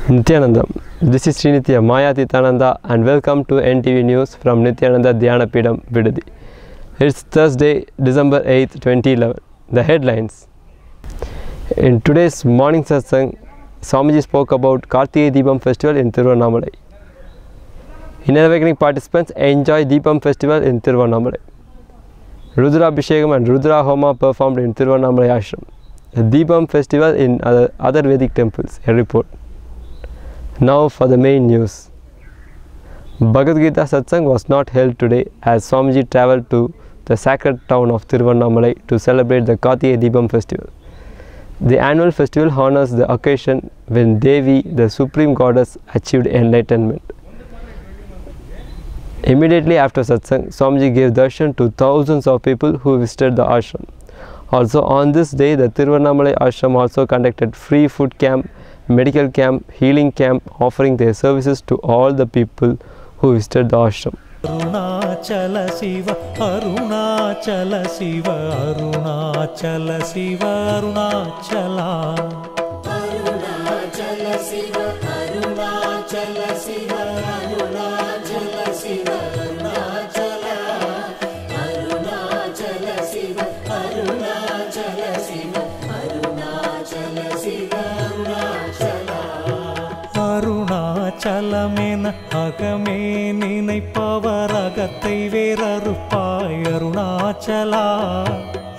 Nithyanandam. This is Srinithya Mayatitananda and welcome to NTV News from Nithyananda Dhyanapidam Vidadi. It's Thursday, December 8th, 2011. The headlines. In today's morning satsang, Swamiji spoke about Kartikeya Deepam festival in Tiruvannamalai. Inner Awakening participants enjoy Deepam festival in Tiruvannamalai. Rudra Abhishekam and Rudra Homa performed in Tiruvannamalai Ashram. The Deepam festival in other Vedic temples. A report. Now for the main news. Bhagavad Gita Satsang was not held today as Swamiji travelled to the sacred town of Tiruvannamalai to celebrate the Kartikeya Deepam festival. The annual festival honors the occasion when Devi, the supreme goddess, achieved enlightenment. Immediately after Satsang, Swamiji gave darshan to thousands of people who visited the ashram. Also on this day, the Tiruvannamalai ashram also conducted free food camp, medical camp, healing camp, offering their services to all the people who visited the ashram. Arunachala Shiva, Arunachala Shiva, Arunachala Shiva, Arunachala. Arunachala Shiva, Arunachala Shiva, Arunachala Shiva, Arunachala. Arunachala Shiva, Arunachala Shiva, Arunachala Shiva, Arunachala. Arunachalamenna agame ninaipavar agathai veraruppai Arunachala.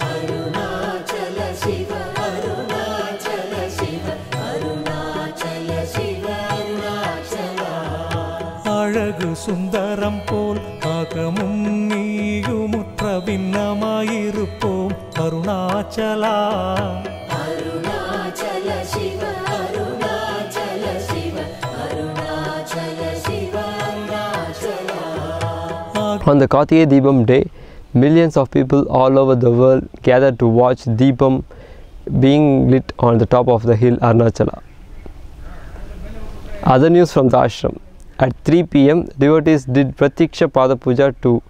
Arunachala Shiva, Arunachala Shiva, Arunachala Shiva, Arunachala. Azhagu sundaram pol agamum neeyumutra vinnamayirupom Arunachala. Arunachala Shiva, Arunachala Shiva, Arunachala Shiva, Arunachala. On the Kartikeya Deepam day, millions of people all over the world gathered to watch Deepam being lit on the top of the hill Arunachala. Other news from the ashram. At 3 p.m, devotees did Pratyaksha Pada Puja to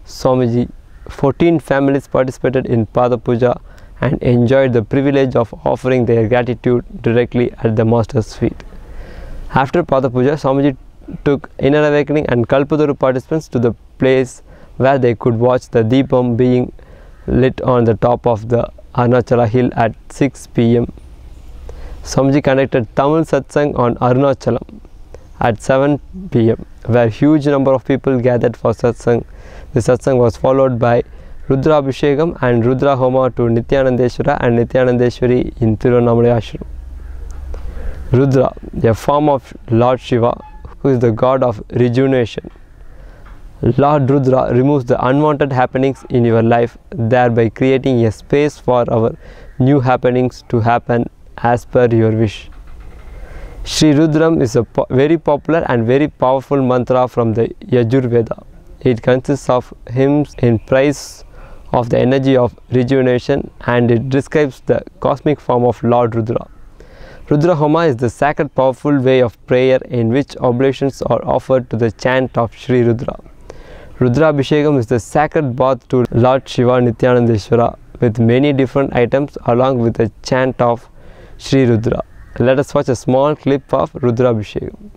Swamiji. 14 families participated in Pada Puja and enjoyed the privilege of offering their gratitude directly at the Master's feet. After Pada Puja, Swamiji took Inner Awakening and Kalpataru participants to the place where they could watch the Deepam being lit on the top of the Arunachala hill at 6 p.m. Swamiji conducted Tamil Satsang on Arunachalam at 7 p.m. where huge number of people gathered for Satsang. The Satsang was followed by Rudra Abhishekam and Rudra Homa to Nithyanandeshwara and Nithyanandeshwari in Tiruvannamalai Ashram. Rudra, a form of Lord Shiva, who is the god of rejuvenation. Lord Rudra removes the unwanted happenings in your life, thereby creating a space for our new happenings to happen as per your wish. Sri Rudram is a very popular and very powerful mantra from the Yajurveda. It consists of hymns in praise of the energy of rejuvenation, and it describes the cosmic form of Lord Rudra. Rudra Homa is the sacred powerful way of prayer in which oblations are offered to the chant of Sri Rudra. Rudra Abhishekam is the sacred bath to Lord Shiva Nithyanandeshwara with many different items along with the chant of Sri Rudra. Let us watch a small clip of Rudra Abhishekam.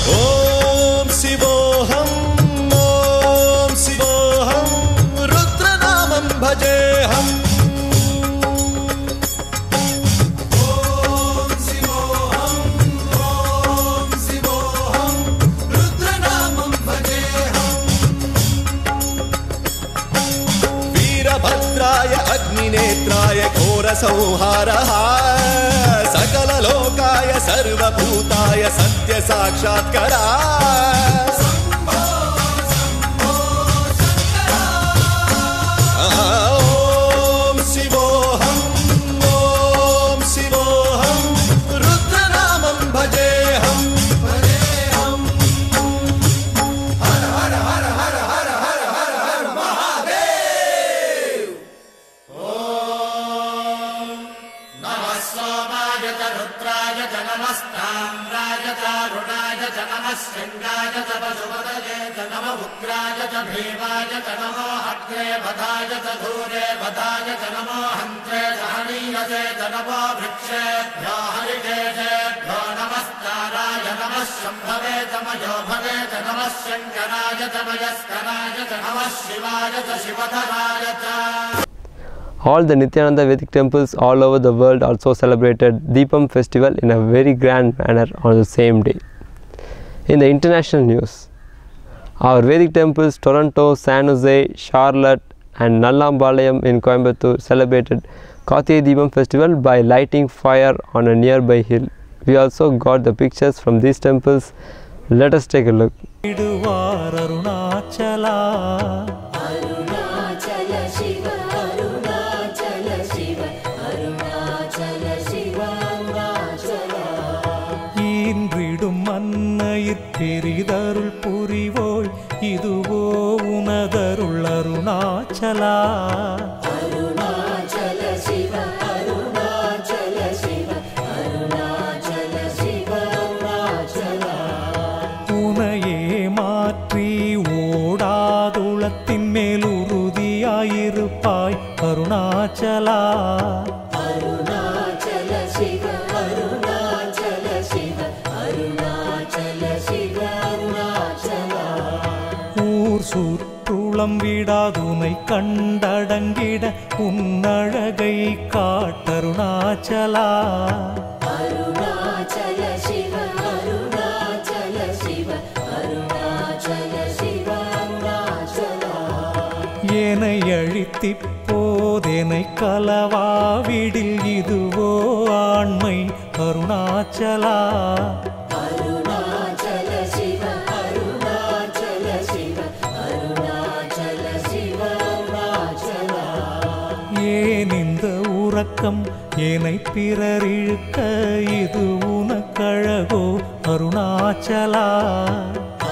Om Shivoham, Om Shivoham, Rudra Namam Bhajeham. Om Shivoham, Om संहारः सकललोकाय सर्वभूताय सत्य साक्षात्करा ॐ शिवोऽहम् ॐ शिवोऽहम् रुद्रनामं भजेऽहम् हर हर हर हर हर हर हर हर महादेव ॐ नमः सोमाय च रुद्राय च नमस्ताम्राय च अरुणाय च नमः शृङ्गाय च पशुपतये च नमः उग्राय च भीमाय च नमो अग्रे वधाय च धूरे वधाय च नमो हन्त्रे सहनीयसे च नमो वृक्षेभ्यो हरिकेशेभ्यो नमस्काराय नमः शम्भवे च मयो भवे च नमः शङ्कराय च मयस्कराय च नमः शिवाय च शिवधराय च. All the Nityananda Vedic temples all over the world also celebrated Deepam festival in a very grand manner on the same day. In the international news, our Vedic temples Toronto, San Jose, Charlotte and Nallambalayam in Coimbatore celebrated Kartigai Deepam festival by lighting fire on a nearby hill. We also got the pictures from these temples. Let us take a look. பெரிதருள் புரிவோய் இதுவோ உனதருள் அருணாச்சலா அருணாச்சல சிவ அருணாச்சல சிவ அருணாச்சல சிவ அருணாச்சலா உனையே மாற்றி ஓடாதுளத்தின் மேல் உறுதியாயிருப்பாய் அருணாச்சலா அருணாச்சல சிவ அருணாச்சல சிவ அருணாச்சல சிவ அருணாச்சலா ஊர் சுற்றுளம் விடாதுனை கண்டடங்கிட உன்னழகை காட்டருணாச்சலா அருணாச்சல சிவ அருணாச்சல சிவ அருணாச்சல சிவ அருணாச்சலா ஏனை அழித்திப்போதெனை கலவாவிடில் இதுவோ ஆண்மை அருணாச்சலா அருணாச்சல சிவ அருணாச்சல சிவ அருணாச்சல சிவ அருணாச்சலா ஏன் இந்த உறக்கம் ஏனை பிறர் இழுக்க இது உனக்கழகோ அருணாச்சலா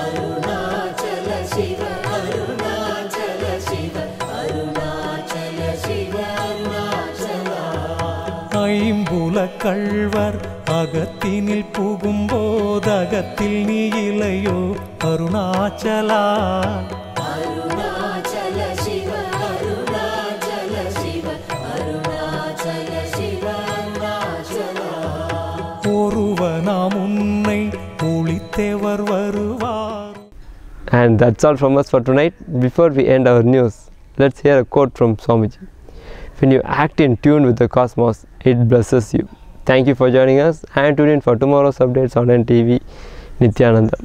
அருணாச்சல சிவ அருணாச்சல சிவ அருணாச்சல சிவ அருணாச்சலா ஐம்புல கள்வர் அகத்தினில் புகும்போது அகத்தில் நீ இலையோ அருணாச்சலா அருணாச்சல சிவ அருணாச்சல சிவ அருணாச்சல சிவ அருணாச்சலா ஒருவனாம் உன்னை ஒளித்தேவர் வருவார். And that's all from us for tonight. Before we end our news, let's hear a quote from Swamiji. When you act in tune with the cosmos, it blesses you. Thank you for joining us and tune in for tomorrow's updates on NTV Nityananda.